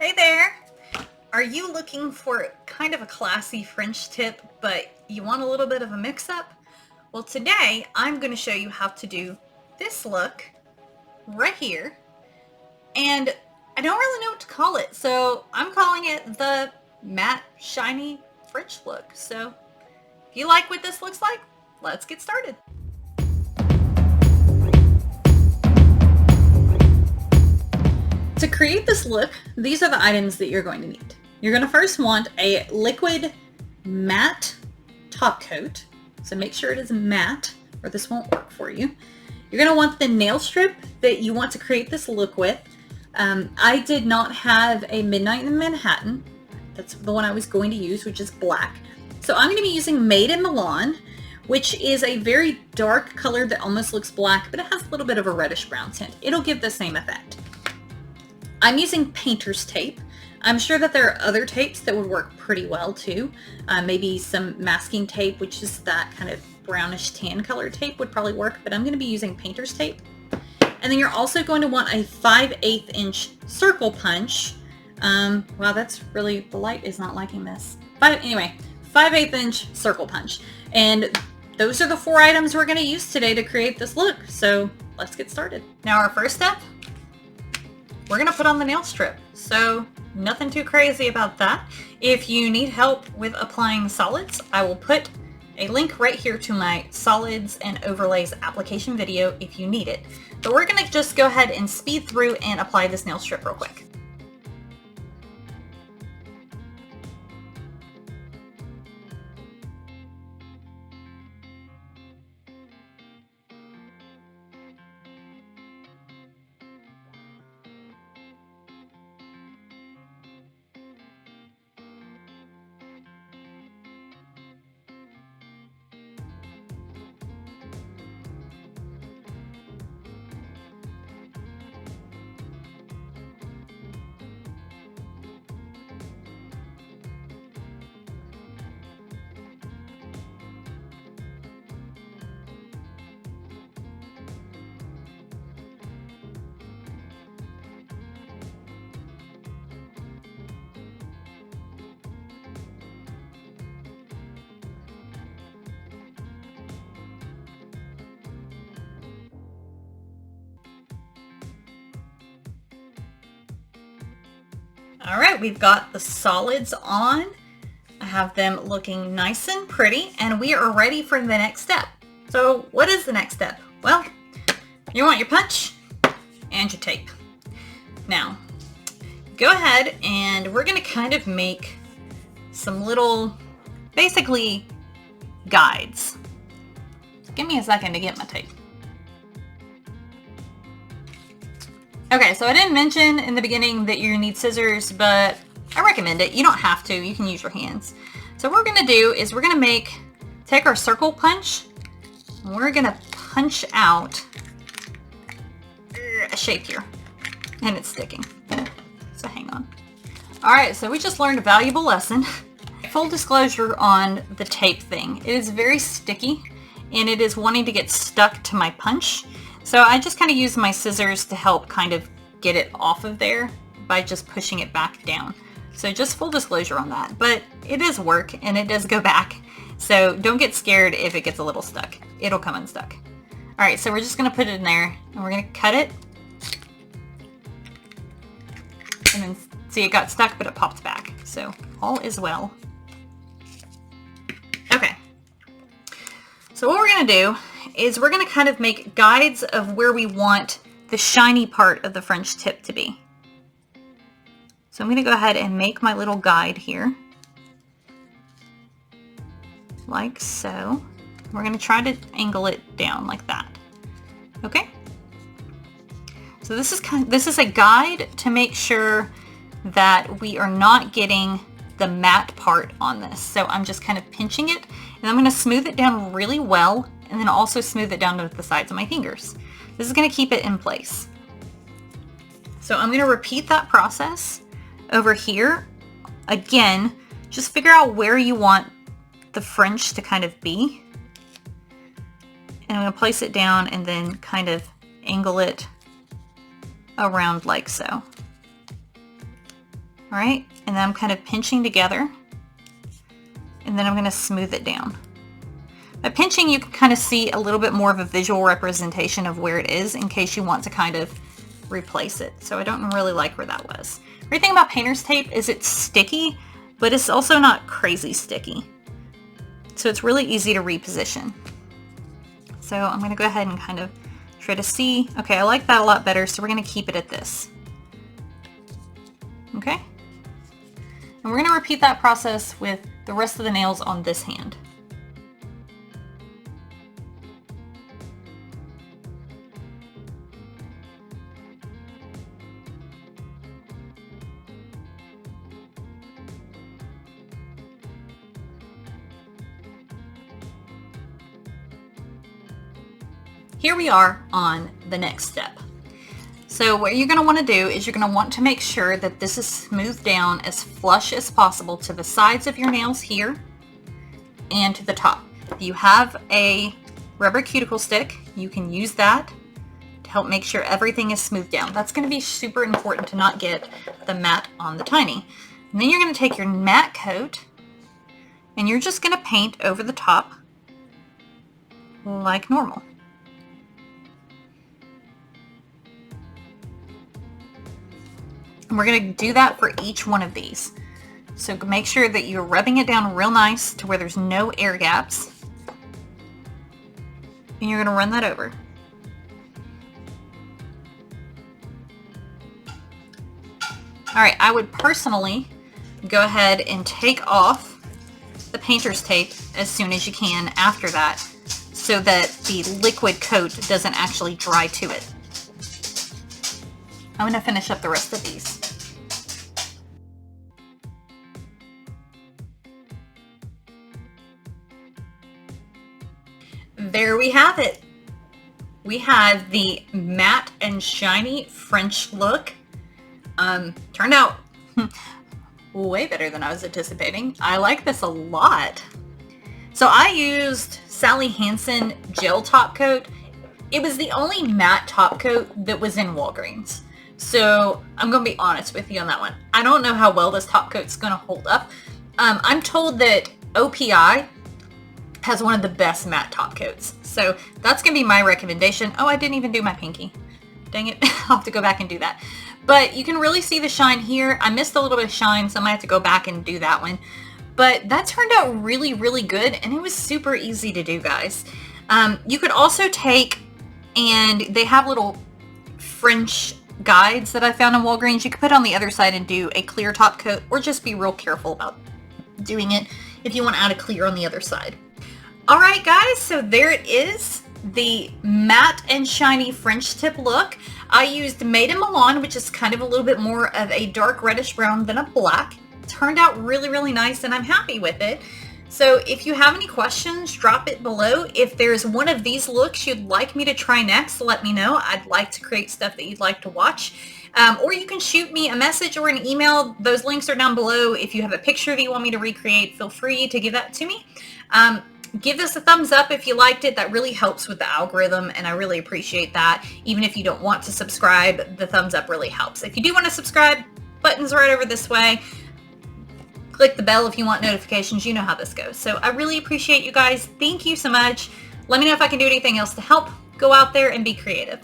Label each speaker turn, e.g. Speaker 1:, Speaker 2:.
Speaker 1: Hey there! Are you looking for kind of a classy French tip, but you want a little bit of a mix-up? Well, today I'm going to show you how to do this look right here, and I don't really know what to call it, so I'm calling it the matte shiny French look. So if you like what this looks like, let's get started. To create this look, these are the items that you're going to need. You're going to first want a liquid matte top coat. So make sure it is matte or this won't work for you. You're going to want the nail strip that you want to create this look with. I did not have a Midnight in Manhattan. That's the one I was going to use, which is black. So I'm going to be using Made in Milan, which is a very dark color that almost looks black, but it has a little bit of a reddish brown tint. It'll give the same effect. I'm using painter's tape. I'm sure that there are other tapes that would work pretty well too. Maybe some masking tape, which is that kind of brownish tan color tape would probably work, but I'm going to be using painter's tape. And then you're also going to want a 5/8 inch circle punch. Wow, that's really, the light is not liking this. Anyway, 5/8 inch circle punch. And those are the 4 items we're going to use today to create this look. So let's get started. Now our first step, we're going to put on the nail strip. So nothing too crazy about that. If you need help with applying solids, I will put a link right here to my solids and overlays application video if you need it. But we're going to just go ahead and speed through and apply this nail strip real quick. All right, we've got the solids on. I have them looking nice and pretty, and we are ready for the next step. So what is the next step? Well, you want your punch and your tape. Now, go ahead and we're gonna kind of make some little, basically, guides. Give me a second to get my tape. Okay, so I didn't mention in the beginning that you need scissors, but I recommend it. You don't have to, you can use your hands. So what we're gonna do is we're gonna take our circle punch, and we're gonna punch out a shape here, and it's sticking. So hang on. All right, so we just learned a valuable lesson. Full disclosure on the tape thing. It is very sticky, and it is wanting to get stuck to my punch. So I just kind of use my scissors to help kind of get it off of there by just pushing it back down. So just full disclosure on that, but it does work and it does go back. So don't get scared if it gets a little stuck. It'll come unstuck. All right, so we're just gonna put it in there and we're gonna cut it. And then see, it got stuck, but it popped back. So all is well. Okay. So what we're gonna do is we're going to kind of make guides of where we want the shiny part of the French tip to be. So I'm going to go ahead and make my little guide here. Like so. We're going to try to angle it down like that. Okay? So this is a guide to make sure that we are not getting the matte part on this. So I'm just kind of pinching it, and I'm going to smooth it down really well, and then also smooth it down to the sides of my fingers. This is going to keep it in place. So I'm going to repeat that process over here. Again, just figure out where you want the French to kind of be. And I'm going to place it down and then kind of angle it around like so. All right, and then I'm kind of pinching together, and then I'm going to smooth it down. By pinching, you can kind of see a little bit more of a visual representation of where it is in case you want to kind of replace it. So I don't really like where that was. The great thing about painter's tape is it's sticky, but it's also not crazy sticky. So it's really easy to reposition. So I'm going to go ahead and kind of try to see. Okay, I like that a lot better, so we're going to keep it at this. Okay? And we're going to repeat that process with the rest of the nails on this hand. Here we are on the next step. So what you're going to want to do is you're going to want to make sure that this is smoothed down as flush as possible to the sides of your nails here and to the top. If you have a rubber cuticle stick, you can use that to help make sure everything is smoothed down. That's going to be super important to not get the matte on the tiny. And then you're going to take your matte coat and you're just going to paint over the top like normal. And we're going to do that for each one of these. So make sure that you're rubbing it down real nice to where there's no air gaps. And you're going to run that over. Alright, I would personally go ahead and take off the painter's tape as soon as you can after that, so that the liquid coat doesn't actually dry to it. I'm going to finish up the rest of these. There we have it. We have the matte and shiny French look. Turned out way better than I was anticipating. I like this a lot. So I used Sally Hansen gel top coat. It was the only matte top coat that was in Walgreens. So I'm going to be honest with you on that one. I don't know how well this top coat's going to hold up. I'm told that OPI has one of the best matte top coats. So that's going to be my recommendation. Oh, I didn't even do my pinky. Dang it. I'll have to go back and do that. But you can really see the shine here. I missed a little bit of shine, so I might have to go back and do that one. But that turned out really, really good, and it was super easy to do, guys. You could also take, and they have little French guides that I found in Walgreens. You could put on the other side and do a clear top coat, or just be real careful about doing it if you want to add a clear on the other side. All right, guys, so there it is, the matte and shiny French tip look. I used Made in Milan, which is kind of a little bit more of a dark reddish brown than a black. It turned out really, really nice, and I'm happy with it. So if you have any questions, drop it below. If there's one of these looks you'd like me to try next, let me know. I'd like to create stuff that you'd like to watch. Or you can shoot me a message or an email. Those links are down below. If you have a picture that you want me to recreate, feel free to give that to me. Give this a thumbs up if you liked it. That really helps with the algorithm, and I really appreciate that. Even if you don't want to subscribe, the thumbs up really helps. If you do want to subscribe, button's right over this way. Click the bell if you want notifications. You know how this goes. So I really appreciate you guys. Thank you so much. Let me know if I can do anything else to help. Go out there and be creative.